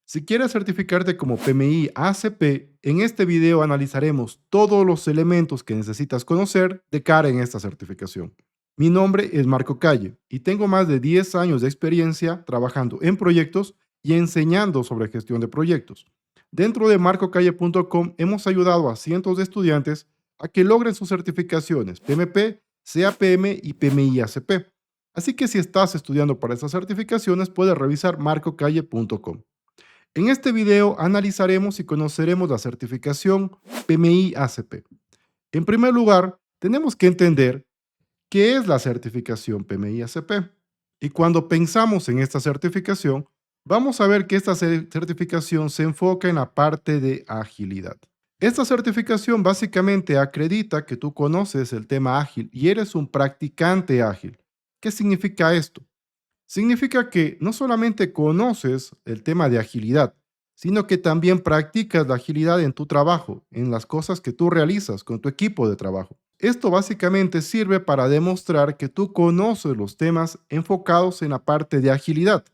Si quieres certificarte como PMI ACP, en este video analizaremos todos los elementos que necesitas conocer de cara en esta certificación. Mi nombre es Marco Calle y tengo más de 10 años de experiencia trabajando en proyectos y enseñando sobre gestión de proyectos. Dentro de marcocalle.com hemos ayudado a cientos de estudiantes a que logren sus certificaciones PMP, CAPM y PMI ACP. Así que si estás estudiando para estas certificaciones, puedes revisar marcocalle.com. En este video analizaremos y conoceremos la certificación PMI-ACP. En primer lugar, tenemos que entender qué es la certificación PMI-ACP. Y cuando pensamos en esta certificación, vamos a ver que esta certificación se enfoca en la parte de agilidad. Esta certificación básicamente acredita que tú conoces el tema ágil y eres un practicante ágil. ¿Qué significa esto? Significa que no solamente conoces el tema de agilidad, sino que también practicas la agilidad en tu trabajo, en las cosas que tú realizas con tu equipo de trabajo. Esto básicamente sirve para demostrar que tú conoces los temas enfocados en la parte de agilidad,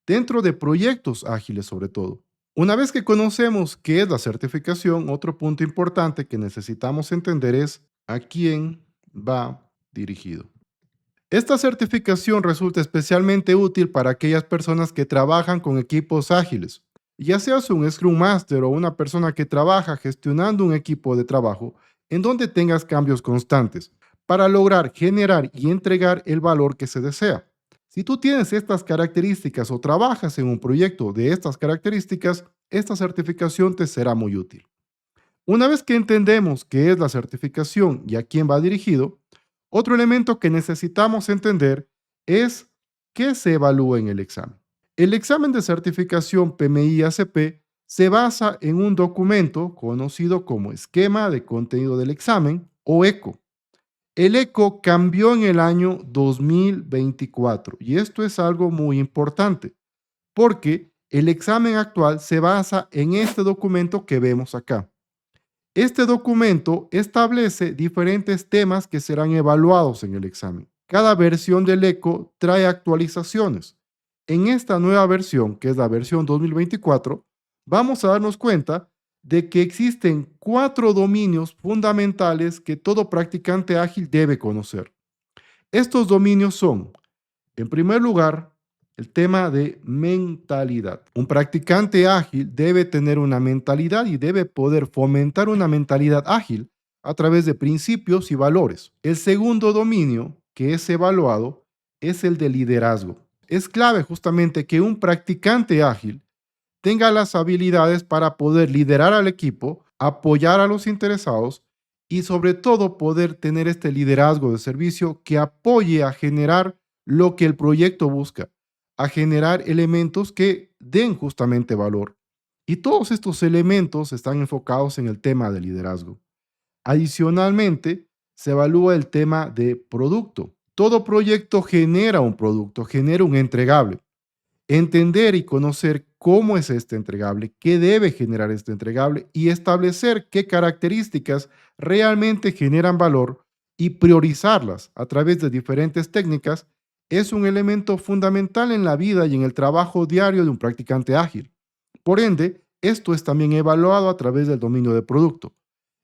dentro de proyectos ágiles sobre todo. Una vez que conocemos qué es la certificación, otro punto importante que necesitamos entender es a quién va dirigido. Esta certificación resulta especialmente útil para aquellas personas que trabajan con equipos ágiles. Ya seas un Scrum Master o una persona que trabaja gestionando un equipo de trabajo en donde tengas cambios constantes para lograr generar y entregar el valor que se desea. Si tú tienes estas características o trabajas en un proyecto de estas características, esta certificación te será muy útil. Una vez que entendemos qué es la certificación y a quién va dirigido, otro elemento que necesitamos entender es qué se evalúa en el examen. El examen de certificación PMI-ACP se basa en un documento conocido como Esquema de Contenido del Examen o ECO. El ECO cambió en el año 2024 y esto es algo muy importante porque el examen actual se basa en este documento que vemos acá. Este documento establece diferentes temas que serán evaluados en el examen. Cada versión del ECO trae actualizaciones. En esta nueva versión, que es la versión 2024, vamos a darnos cuenta de que existen 4 dominios fundamentales que todo practicante ágil debe conocer. Estos dominios son, en primer lugar, el tema de mentalidad. Un practicante ágil debe tener una mentalidad y debe poder fomentar una mentalidad ágil a través de principios y valores. El segundo dominio que es evaluado es el de liderazgo. Es clave justamente que un practicante ágil tenga las habilidades para poder liderar al equipo, apoyar a los interesados y sobre todo poder tener este liderazgo de servicio que apoye a generar lo que el proyecto busca, a generar elementos que den justamente valor. Y todos estos elementos están enfocados en el tema de liderazgo. Adicionalmente, se evalúa el tema de producto. Todo proyecto genera un producto, genera un entregable. Entender y conocer cómo es este entregable, qué debe generar este entregable y establecer qué características realmente generan valor y priorizarlas a través de diferentes técnicas es un elemento fundamental en la vida y en el trabajo diario de un practicante ágil. Por ende, esto es también evaluado a través del dominio de producto.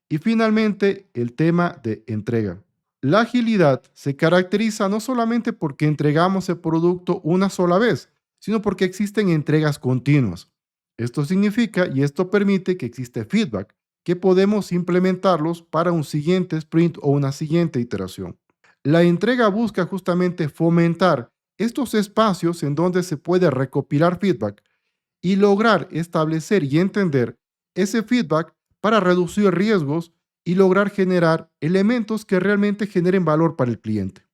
Y finalmente, el tema de entrega. La agilidad se caracteriza no solamente porque entregamos el producto una sola vez, sino porque existen entregas continuas. Esto significa y esto permite que existe feedback, que podemos implementarlos para un siguiente sprint o una siguiente iteración. La entrega busca justamente fomentar estos espacios en donde se puede recopilar feedback y lograr establecer y entender ese feedback para reducir riesgos y lograr generar elementos que realmente generen valor para el cliente.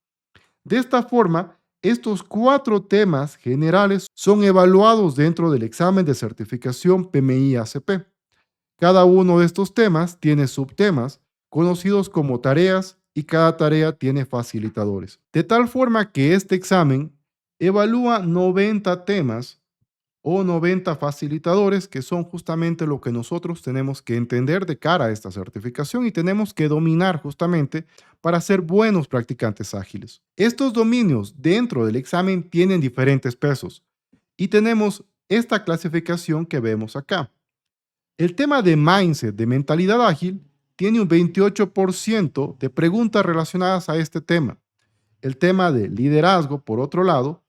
De esta forma, estos 4 temas generales son evaluados dentro del examen de certificación PMI-ACP. Cada uno de estos temas tiene subtemas conocidos como tareas y cada tarea tiene facilitadores. De tal forma que este examen evalúa 90 temas o 90 facilitadores, que son justamente lo que nosotros tenemos que entender de cara a esta certificación y tenemos que dominar justamente para ser buenos practicantes ágiles. Estos dominios dentro del examen tienen diferentes pesos y tenemos esta clasificación que vemos acá. El tema de mindset, de mentalidad ágil, tiene un 28% de preguntas relacionadas a este tema. El tema de liderazgo, por otro lado,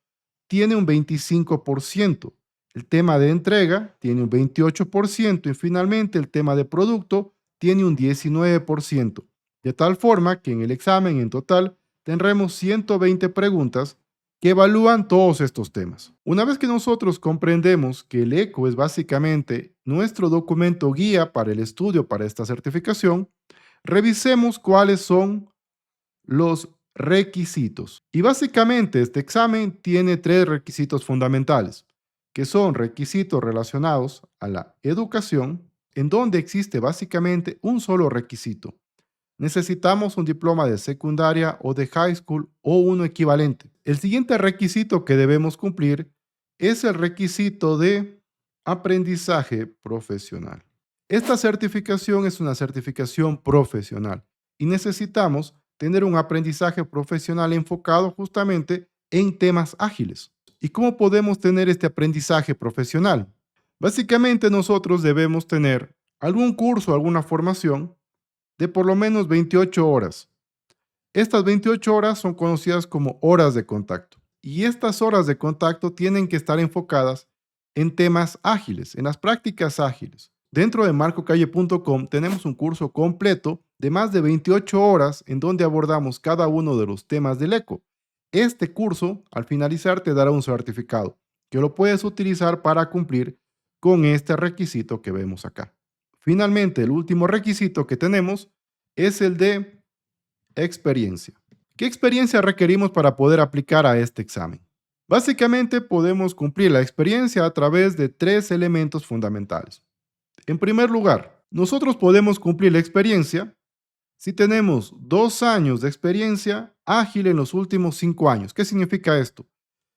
tiene un 25%. El tema de entrega tiene un 28% y finalmente el tema de producto tiene un 19%. De tal forma que en el examen en total tendremos 120 preguntas que evalúan todos estos temas. Una vez que nosotros comprendemos que el ECO es básicamente nuestro documento guía para el estudio para esta certificación, revisemos cuáles son los requisitos. Y básicamente este examen tiene tres requisitos fundamentales, que son requisitos relacionados a la educación, en donde existe básicamente un solo requisito. Necesitamos un diploma de secundaria o de high school o uno equivalente. El siguiente requisito que debemos cumplir es el requisito de aprendizaje profesional. Esta certificación es una certificación profesional y necesitamos tener un aprendizaje profesional enfocado justamente en temas ágiles. ¿Y cómo podemos tener este aprendizaje profesional? Básicamente nosotros debemos tener algún curso, alguna formación de por lo menos 28 horas. Estas 28 horas son conocidas como horas de contacto. Y estas horas de contacto tienen que estar enfocadas en temas ágiles, en las prácticas ágiles. Dentro de marcocalle.com tenemos un curso completo de más de 28 horas en donde abordamos cada uno de los temas del eco. Este curso, al finalizar, te dará un certificado que lo puedes utilizar para cumplir con este requisito que vemos acá. Finalmente, el último requisito que tenemos es el de experiencia. ¿Qué experiencia requerimos para poder aplicar a este examen? Básicamente podemos cumplir la experiencia a través de tres elementos fundamentales. En primer lugar, nosotros podemos cumplir la experiencia si tenemos 2 años de experiencia ágil en los últimos 5 años. ¿Qué significa esto?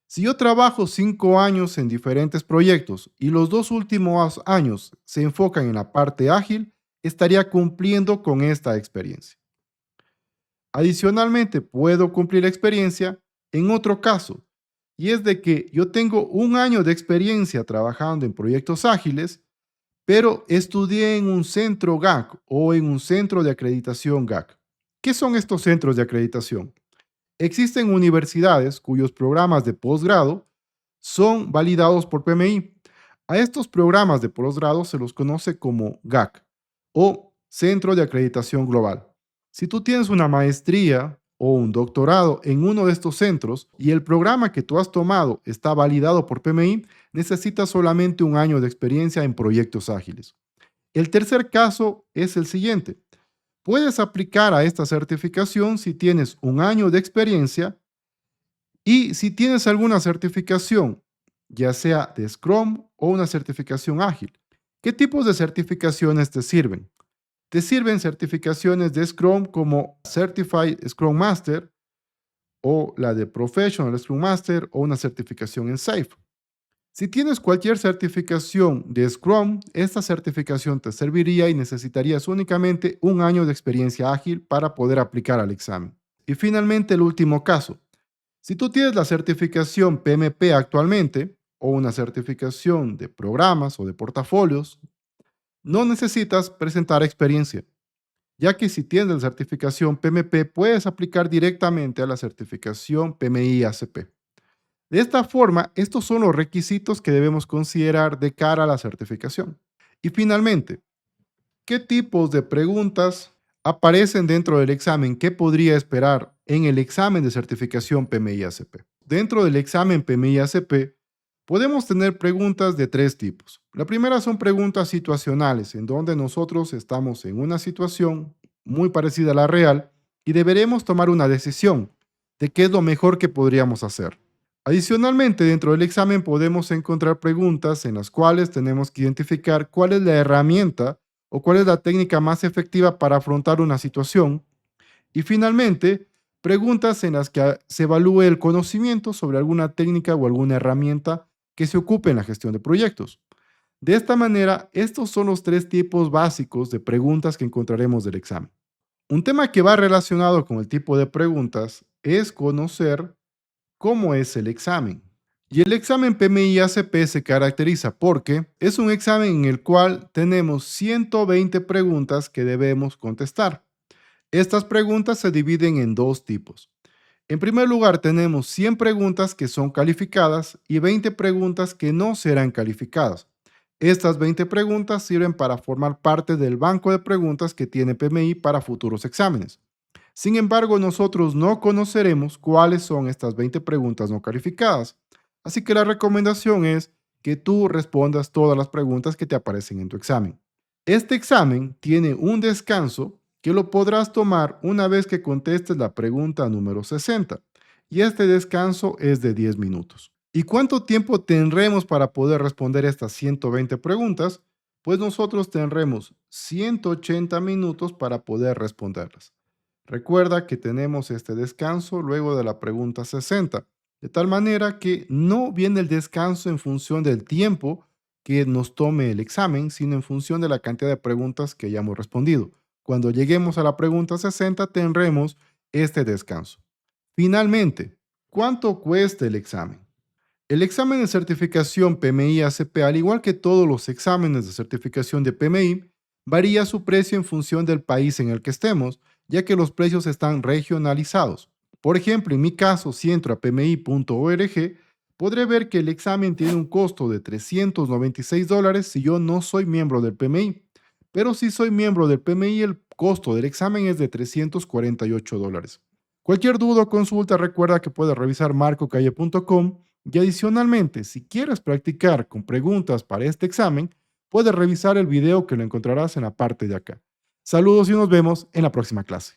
Si yo trabajo 5 años en diferentes proyectos y los 2 últimos años se enfocan en la parte ágil, estaría cumpliendo con esta experiencia. Adicionalmente, puedo cumplir la experiencia en otro caso, y es de que yo tengo 1 año de experiencia trabajando en proyectos ágiles, pero estudié en un centro GAC o en un centro de acreditación GAC. ¿Qué son estos centros de acreditación? Existen universidades cuyos programas de posgrado son validados por PMI. A estos programas de posgrado se los conoce como GAC o Centro de Acreditación Global. Si tú tienes una maestría o un doctorado en uno de estos centros y el programa que tú has tomado está validado por PMI, necesitas solamente 1 año de experiencia en proyectos ágiles. El tercer caso es el siguiente. Puedes aplicar a esta certificación si tienes 1 año de experiencia y si tienes alguna certificación, ya sea de Scrum o una certificación ágil. ¿Qué tipos de certificaciones te sirven? Te sirven certificaciones de Scrum como Certified Scrum Master o la de Professional Scrum Master o una certificación en SAFe. Si tienes cualquier certificación de Scrum, esta certificación te serviría y necesitarías únicamente 1 año de experiencia ágil para poder aplicar al examen. Y finalmente, el último caso. Si tú tienes la certificación PMP actualmente o una certificación de programas o de portafolios, no necesitas presentar experiencia, ya que si tienes la certificación PMP puedes aplicar directamente a la certificación PMI-ACP. De esta forma, estos son los requisitos que debemos considerar de cara a la certificación. Y finalmente, ¿qué tipos de preguntas aparecen dentro del examen? ¿Qué podría esperar en el examen de certificación PMI-ACP? Dentro del examen PMI-ACP podemos tener preguntas de tres tipos. La primera son preguntas situacionales, en donde nosotros estamos en una situación muy parecida a la real y deberemos tomar una decisión de qué es lo mejor que podríamos hacer. Adicionalmente, dentro del examen podemos encontrar preguntas en las cuales tenemos que identificar cuál es la herramienta o cuál es la técnica más efectiva para afrontar una situación. Y finalmente, preguntas en las que se evalúe el conocimiento sobre alguna técnica o alguna herramienta que se ocupe en la gestión de proyectos. De esta manera, estos son los tres tipos básicos de preguntas que encontraremos del examen. Un tema que va relacionado con el tipo de preguntas es conocer cómo es el examen, Y el examen PMI-ACP se caracteriza porque es un examen en el cual tenemos 120 preguntas que debemos contestar. Estas preguntas se dividen en dos tipos. En primer lugar, tenemos 100 preguntas que son calificadas y 20 preguntas que no serán calificadas. Estas 20 preguntas sirven para formar parte del banco de preguntas que tiene PMI para futuros exámenes. Sin embargo, nosotros no conoceremos cuáles son estas 20 preguntas no calificadas. Así que la recomendación es que tú respondas todas las preguntas que te aparecen en tu examen. Este examen tiene un descanso que lo podrás tomar una vez que contestes la pregunta número 60, y este descanso es de 10 minutos. ¿Y cuánto tiempo tendremos para poder responder estas 120 preguntas? Pues nosotros tendremos 180 minutos para poder responderlas. Recuerda que tenemos este descanso luego de la pregunta 60, de tal manera que no viene el descanso en función del tiempo que nos tome el examen, sino en función de la cantidad de preguntas que hayamos respondido. Cuando lleguemos a la pregunta 60 tendremos este descanso. Finalmente, ¿cuánto cuesta el examen? El examen de certificación PMI-ACP, al igual que todos los exámenes de certificación de PMI, varía su precio en función del país en el que estemos, ya que los precios están regionalizados. Por ejemplo, en mi caso, si entro a pmi.org, podré ver que el examen tiene un costo de $396 si yo no soy miembro del PMI. Pero si soy miembro del PMI, el costo del examen es de $348. Cualquier duda o consulta, recuerda que puedes revisar marcocalle.com y adicionalmente, si quieres practicar con preguntas para este examen, puedes revisar el video que lo encontrarás en la parte de acá. Saludos y nos vemos en la próxima clase.